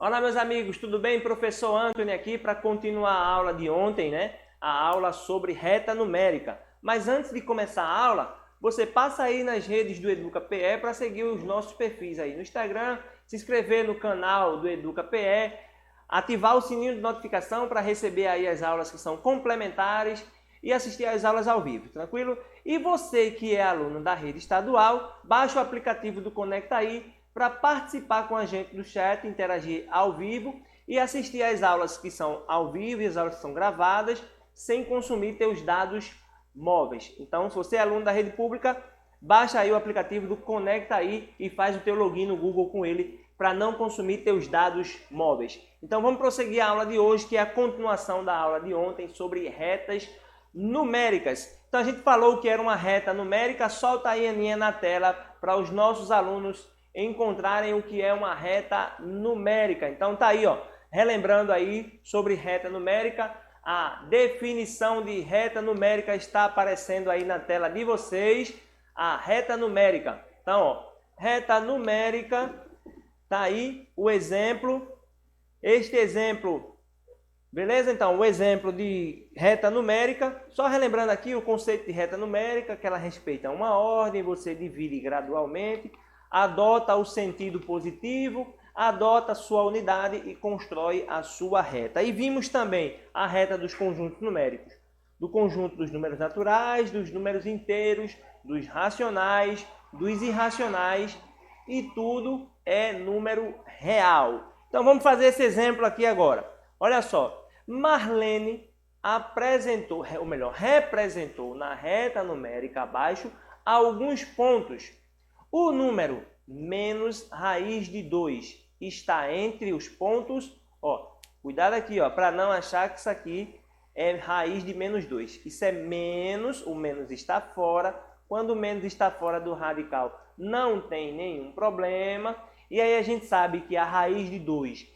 Olá, meus amigos, tudo bem? Professor Antônio aqui para continuar a aula de ontem, né? A aula sobre reta numérica. Mas antes de começar a aula, você passa aí nas redes do EducaPE para seguir os nossos perfis aí no Instagram, se inscrever no canal do EducaPE, ativar o sininho de notificação para receber aí as aulas que são complementares e assistir às aulas ao vivo, tranquilo? E você que é aluno da rede estadual, baixa o aplicativo do Conecta aí para participar com a gente do chat, interagir ao vivo e assistir às aulas que são ao vivo e as aulas que são gravadas, sem consumir teus dados móveis. Então, se você é aluno da rede pública, baixa aí o aplicativo do Conecta aí e faz o teu login no Google com ele para não consumir teus dados móveis. Então, vamos prosseguir a aula de hoje, que é a continuação da aula de ontem sobre retas numéricas. Então, a gente falou que era uma reta numérica, solta aí a linha na tela para os nossos alunos encontrarem o que é uma reta numérica. Então tá aí, ó, relembrando aí sobre reta numérica, a definição de reta numérica está aparecendo aí na tela de vocês, a reta numérica. Então, ó, reta numérica, tá aí o exemplo, este exemplo, beleza? Então, o exemplo de reta numérica, só relembrando aqui o conceito de reta numérica, que ela respeita uma ordem, você divide gradualmente, adota o sentido positivo, adota a sua unidade e constrói a sua reta. E vimos também a reta dos conjuntos numéricos, do conjunto dos números naturais, dos números inteiros, dos racionais, dos irracionais, e tudo é número real. Então vamos fazer esse exemplo aqui agora. Olha só, Marlene apresentou, ou melhor, representou na reta numérica abaixo alguns pontos. O número menos raiz de 2 está entre os pontos. Ó, cuidado aqui, ó, para não achar que isso aqui é raiz de menos 2. Isso é menos, o menos está fora. Quando o menos está fora do radical, não tem nenhum problema. E aí a gente sabe que a raiz de 2,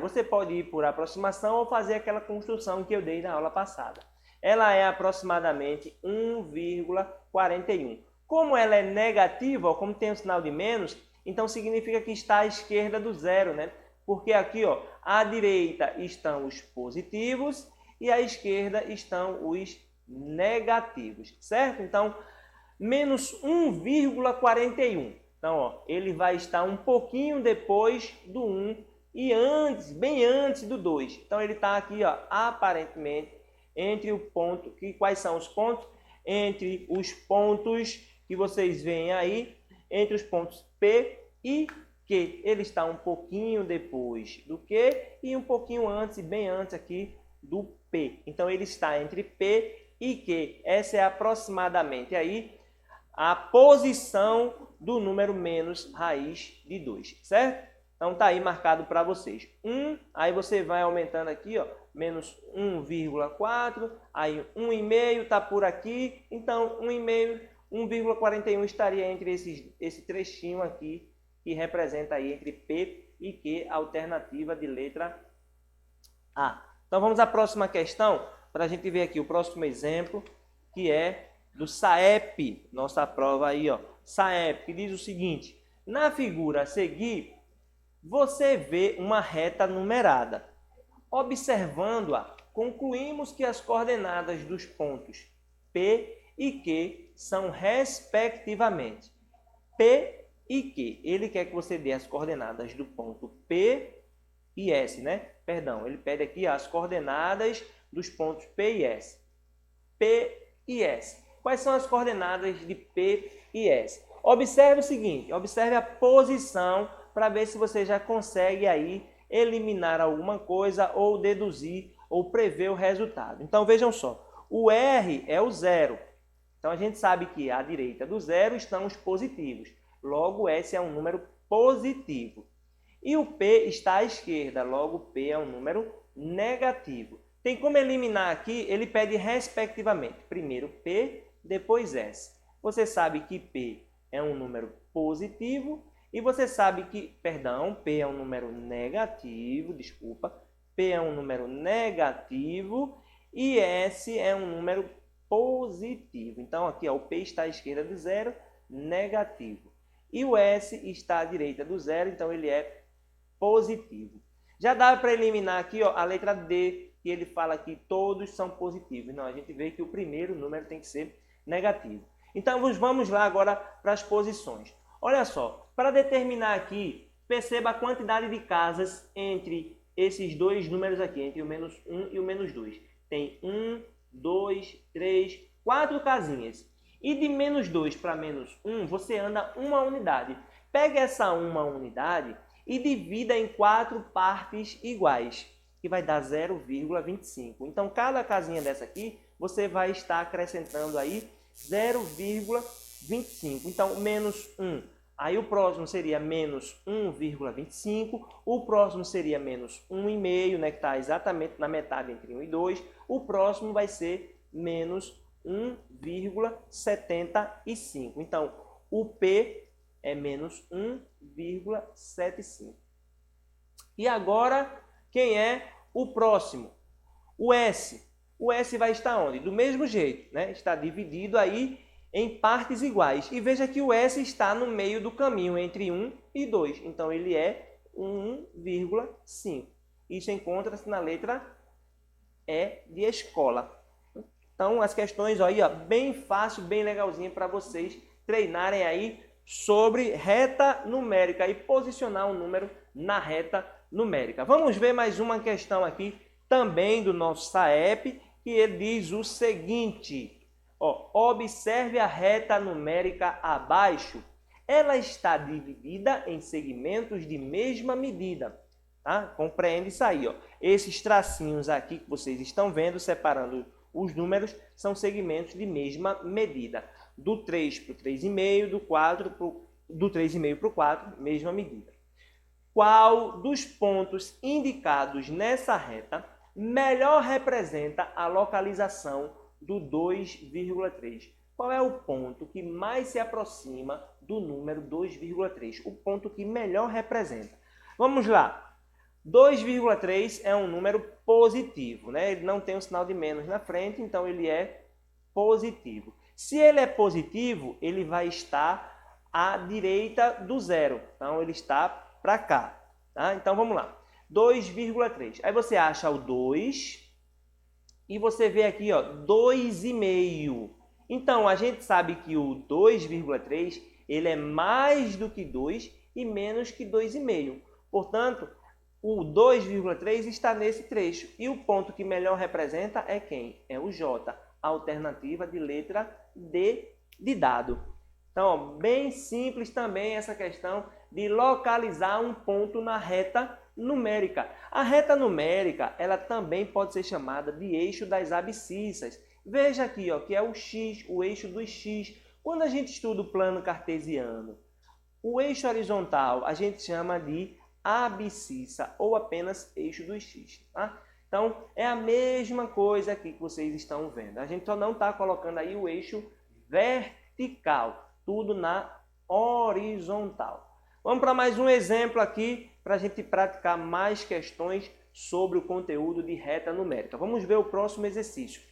você pode ir por aproximação ou fazer aquela construção que eu dei na aula passada. Ela é aproximadamente 1,41. Como ela é negativa, ó, como tem o sinal de menos, então significa que está à esquerda do zero, né? Porque aqui, ó, à direita estão os positivos e à esquerda estão os negativos, certo? Então, menos 1,41. Então, ó, ele vai estar um pouquinho depois do 1 e antes, bem antes do 2. Então, ele está aqui, ó, aparentemente, entre o ponto, quais são os pontos? Entre os pontos que vocês veem aí, entre os pontos P e Q. Ele está um pouquinho depois do Q e um pouquinho antes, bem antes aqui do P. Então, ele está entre P e Q. Essa é aproximadamente aí a posição do número menos raiz de 2, certo? Então, tá aí marcado para vocês. 1, aí você vai aumentando aqui, ó, menos 1,4, aí 1,5 está por aqui, então 1,5, 1,41 estaria entre esse trechinho aqui, que representa aí entre P e Q, alternativa de letra A. Então vamos à próxima questão, para a gente ver aqui o próximo exemplo, que é do SAEP, nossa prova aí, ó. SAEP, que diz o seguinte: na figura a seguir, você vê uma reta numerada. Observando-a, concluímos que as coordenadas dos pontos P e Q são respectivamente P e Q. Ele quer que você dê as coordenadas do ponto P e S, né? Perdão, ele pede aqui as coordenadas dos pontos P e S. P e S. Quais são as coordenadas de P e S? Observe o seguinte, observe a posição para ver se você já consegue aí eliminar alguma coisa ou deduzir ou prever o resultado. Então vejam só, o R é o zero. Então a gente sabe que à direita do zero estão os positivos. Logo, S é um número positivo. E o P está à esquerda, logo P é um número negativo. Tem como eliminar aqui, ele pede respectivamente. Primeiro P, depois S. Você sabe que P é um número positivo e você sabe que, perdão, P é um número negativo, desculpa. P é um número negativo e S é um número positivo. Então aqui, ó, o P está à esquerda do zero, negativo. E o S está à direita do zero, então ele é positivo. Já dá para eliminar aqui, ó, a letra D, que ele fala que todos são positivos. Não, a gente vê que o primeiro número tem que ser negativo. Então, vamos lá agora para as posições. Olha só, para determinar aqui, perceba a quantidade de casas entre esses dois números aqui, entre o menos 1 e o menos 2. Tem 1, 2, 3, 4 casinhas. E de menos 2 para menos 1, você anda uma unidade. Pega essa uma unidade e divida em 4 partes iguais, que vai dar 0,25. Então, cada casinha dessa aqui, você vai estar acrescentando aí 0,25. Então, menos 1. Aí o próximo seria menos 1,25. O próximo seria menos 1,5, né, que está exatamente na metade entre 1 e 2. O próximo vai ser menos 1,75. Então, o P é menos 1,75. E agora, quem é o próximo? O S. O S vai estar onde? Do mesmo jeito, né? Está dividido aí em partes iguais. E veja que o S está no meio do caminho, entre 1 e 2. Então, ele é 1,5. Isso encontra-se na letra E de escola. Então, as questões aí, ó, bem fácil, bem legalzinho para vocês treinarem aí sobre reta numérica e posicionar um número na reta numérica. Vamos ver mais uma questão aqui, também do nosso SAEP, que ele diz o seguinte: ó, observe a reta numérica abaixo. Ela está dividida em segmentos de mesma medida. Tá? Compreende isso aí, ó. Esses tracinhos aqui que vocês estão vendo, separando os números, são segmentos de mesma medida. Do 3 para o 3,5, do 3,5 para o 4, mesma medida. Qual dos pontos indicados nessa reta melhor representa a localização do 2,3? Qual é o ponto que mais se aproxima do número 2,3? O ponto que melhor representa. Vamos lá. 2,3 é um número positivo, né? Ele não tem um sinal de menos na frente, então ele é positivo. Se ele é positivo, ele vai estar à direita do zero. Então, ele está para cá. Tá? Então, vamos lá. 2,3. Aí você acha o 2 e você vê aqui, ó, 2,5. Então, a gente sabe que o 2,3 ele é mais do que 2 e menos que 2,5. Portanto, o 2,3 está nesse trecho. E o ponto que melhor representa é quem? É o J, alternativa de letra D de dado. Então, ó, bem simples também essa questão de localizar um ponto na reta numérica. A reta numérica, ela também pode ser chamada de eixo das abscissas. Veja aqui, ó, que é o X, o eixo dos X. Quando a gente estuda o plano cartesiano, o eixo horizontal a gente chama de abscissa ou apenas eixo dos X. Tá? Então, é a mesma coisa aqui que vocês estão vendo. A gente só não está colocando aí o eixo vertical, tudo na horizontal. Vamos para mais um exemplo aqui para a gente praticar mais questões sobre o conteúdo de reta numérica. Vamos ver o próximo exercício.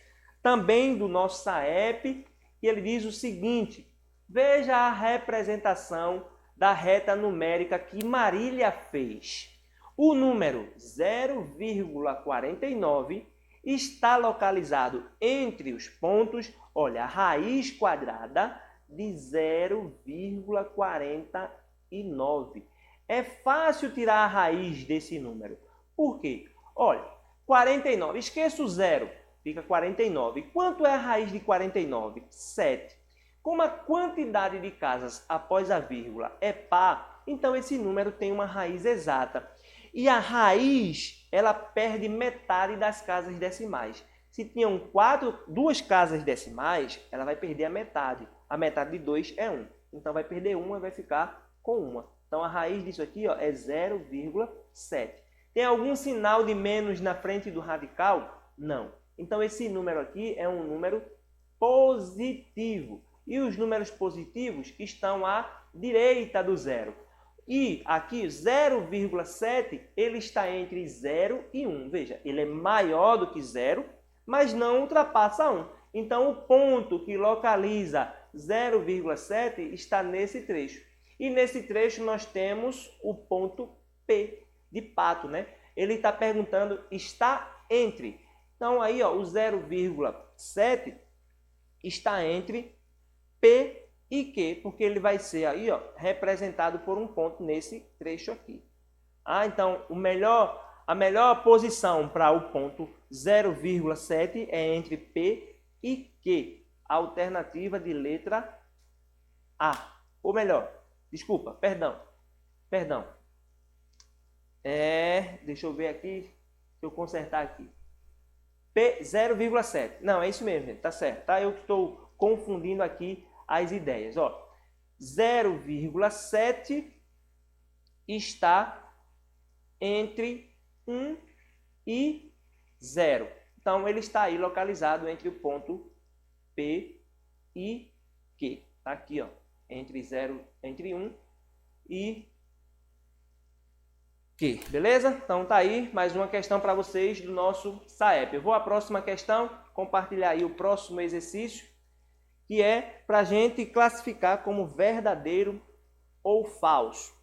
Também do nosso SAEP, e ele diz o seguinte: veja a representação da reta numérica que Marília fez. O número 0,49 está localizado entre os pontos, olha, a raiz quadrada de 0,49. É fácil tirar a raiz desse número. Por quê? Olha, 49, esqueça o zero, fica 49. Quanto é a raiz de 49? 7. Como a quantidade de casas após a vírgula é par, então esse número tem uma raiz exata. E a raiz, ela perde metade das casas decimais. Se tinham 2 casas decimais, ela vai perder a metade. A metade de 2 é 1. Então vai perder 1 e vai ficar com 1. Então a raiz disso aqui, ó, é 0,7. Tem algum sinal de menos na frente do radical? Não. Então esse número aqui é um número positivo. E os números positivos estão à direita do zero. E aqui 0,7 ele está entre 0 e 1. Veja, ele é maior do que 0, mas não ultrapassa 1. Então o ponto que localiza 0,7 está nesse trecho. E nesse trecho nós temos o ponto P. de pato, né? Ele está perguntando, está entre. Então aí, ó, o 0,7 está entre P e Q, porque ele vai ser aí, ó, representado por um ponto nesse trecho aqui. Então, a melhor posição para o ponto 0,7 é entre P e Q. Alternativa de letra A. Ou melhor, desculpa, perdão. Deixa eu ver aqui, deixa eu consertar aqui. P 0,7. Não, é isso mesmo, gente, tá certo, tá? Eu estou confundindo aqui as ideias, ó. 0,7 está entre 1 e 0. Então, ele está aí localizado entre o ponto P e Q. Tá aqui, ó, entre 1 e Q. Beleza? Então, tá aí mais uma questão para vocês do nosso SAEP. Eu vou à próxima questão, compartilhar aí o próximo exercício, que é para a gente classificar como verdadeiro ou falso.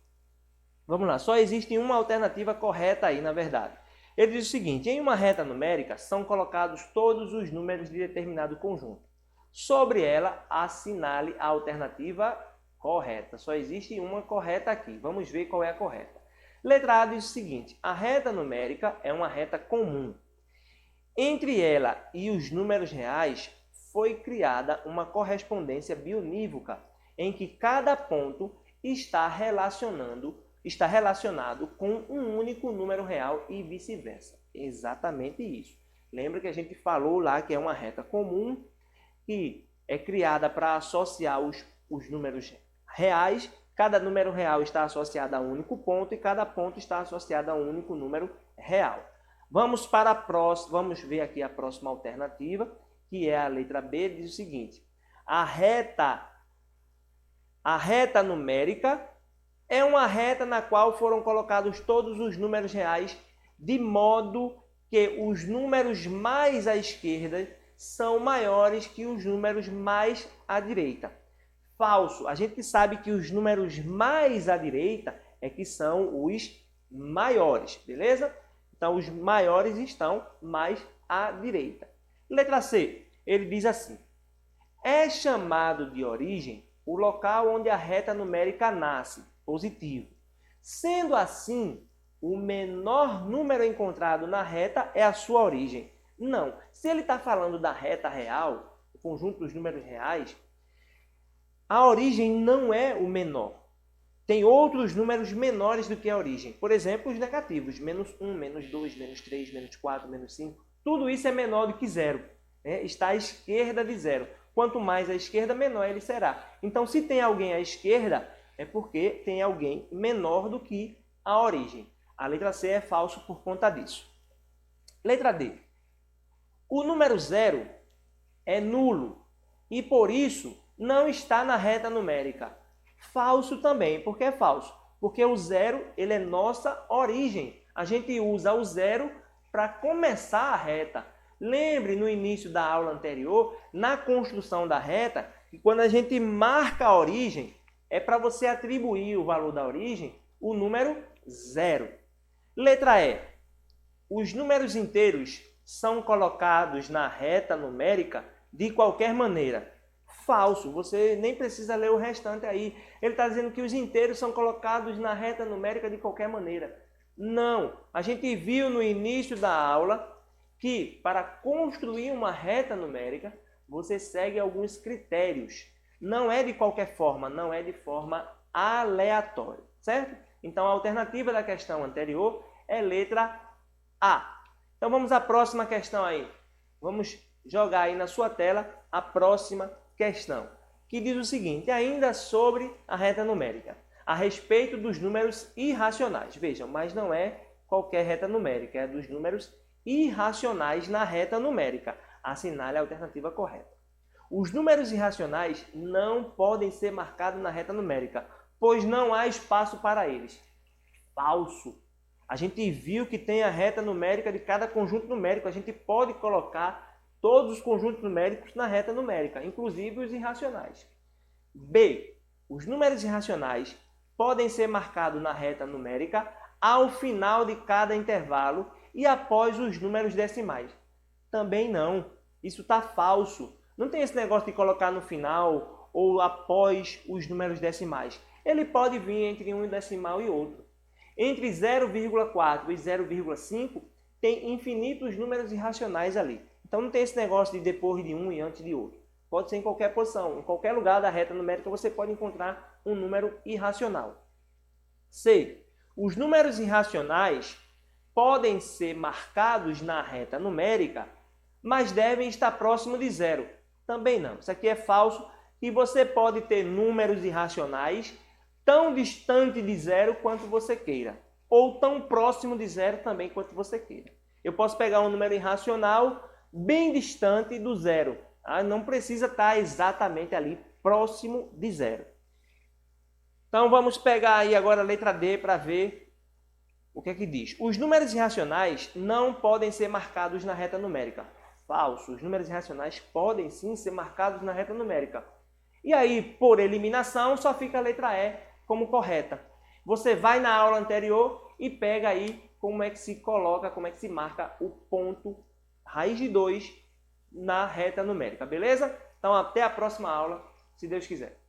Vamos lá, só existe uma alternativa correta aí, na verdade. Ele diz o seguinte: em uma reta numérica são colocados todos os números de determinado conjunto. Sobre ela, assinale a alternativa correta. Só existe uma correta aqui. Vamos ver qual é a correta. Letra A diz o seguinte: a reta numérica é uma reta comum. Entre ela e os números reais foi criada uma correspondência bionívoca em que cada ponto está relacionado com um único número real e vice-versa. Exatamente isso. Lembra que a gente falou lá que é uma reta comum que é criada para associar os números reais. Cada número real está associado a um único ponto e cada ponto está associado a um único número real. Vamos para a próxima, vamos ver aqui a próxima alternativa, que é a letra B, diz o seguinte: a reta numérica é uma reta na qual foram colocados todos os números reais, de modo que os números mais à esquerda são maiores que os números mais à direita. Falso. A gente sabe que os números mais à direita é que são os maiores, beleza? Então, os maiores estão mais à direita. Letra C, ele diz assim: é chamado de origem o local onde a reta numérica nasce, positivo. Sendo assim, o menor número encontrado na reta é a sua origem. Não. Se ele está falando da reta real, o conjunto dos números reais, a origem não é o menor. Tem outros números menores do que a origem. Por exemplo, os negativos. Menos 1, menos 2, menos 3, menos 4, menos 5. Tudo isso é menor do que zero. Está à esquerda de zero. Quanto mais à esquerda, menor ele será. Então, se tem alguém à esquerda, é porque tem alguém menor do que a origem. A letra C é falso por conta disso. Letra D. O número 0 é nulo e, por isso, não está na reta numérica. Falso também. Por que é falso? Porque o 0 ele é nossa origem. A gente usa o 0 para começar a reta. Lembre, no início da aula anterior, na construção da reta, que quando a gente marca a origem, é para você atribuir o valor da origem o número 0. Letra E. Os números inteiros são colocados na reta numérica de qualquer maneira. Falso. Você nem precisa ler o restante aí. Ele está dizendo que os inteiros são colocados na reta numérica de qualquer maneira. Não. A gente viu no início da aula que para construir uma reta numérica, você segue alguns critérios. Não é de qualquer forma, não é de forma aleatória, certo? Então, a alternativa da questão anterior é letra A. Então, vamos à próxima questão aí. Vamos jogar aí na sua tela a próxima questão, que diz o seguinte, ainda sobre a reta numérica, a respeito dos números irracionais. Vejam, mas não é qualquer reta numérica, é dos números irracionais na reta numérica. Assinale a alternativa correta. Os números irracionais não podem ser marcados na reta numérica, pois não há espaço para eles. Falso. A gente viu que tem a reta numérica de cada conjunto numérico. A gente pode colocar todos os conjuntos numéricos na reta numérica, inclusive os irracionais. B. Os números irracionais podem ser marcados na reta numérica ao final de cada intervalo e após os números decimais. Também não. Isso está falso. Não tem esse negócio de colocar no final ou após os números decimais. Ele pode vir entre um decimal e outro. Entre 0,4 e 0,5 tem infinitos números irracionais ali. Então não tem esse negócio de depois de um e antes de outro. Pode ser em qualquer posição. Em qualquer lugar da reta numérica você pode encontrar um número irracional. C. Os números irracionais podem ser marcados na reta numérica, mas devem estar próximo de zero. Também não. Isso aqui é falso. E você pode ter números irracionais tão distante de zero quanto você queira, ou tão próximo de zero também quanto você queira. Eu posso pegar um número irracional bem distante do zero. Tá? Não precisa estar exatamente ali próximo de zero. Então vamos pegar aí agora a letra D para ver o que é que diz. Os números irracionais não podem ser marcados na reta numérica. Falso. Os números irracionais podem sim ser marcados na reta numérica. E aí, por eliminação, só fica a letra E como correta. Você vai na aula anterior e pega aí como é que se coloca, como é que se marca o ponto raiz de 2 na reta numérica, beleza? Então até a próxima aula, se Deus quiser.